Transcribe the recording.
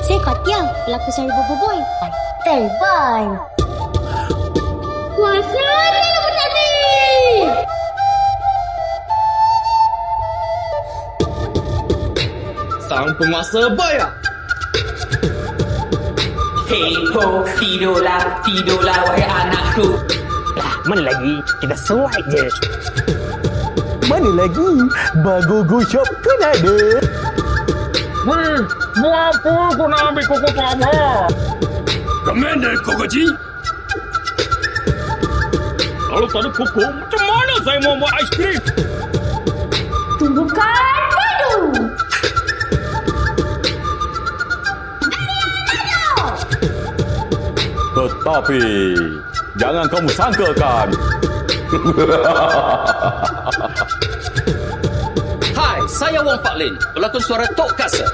Saya Katia, pelakon Sori Boboiboy. Terbaik. Kuasa dia budak ni. Sang penguasa bayar. Hey ho, tidurlah wahai anakku. Lah, mana lagi? Kita suai je. Mana lagi? Bagogo shop kan ada. Weh, buat apa kau nak ambil koko pama? Commander Kokoji. Kalau tak ada koko, macam mana saya mau buat aiskrim? Tumbukan padu. Tetapi jangan kamu sangkakan. Hai, saya Wong Pak Lin, pelakon suara Tok Kasa.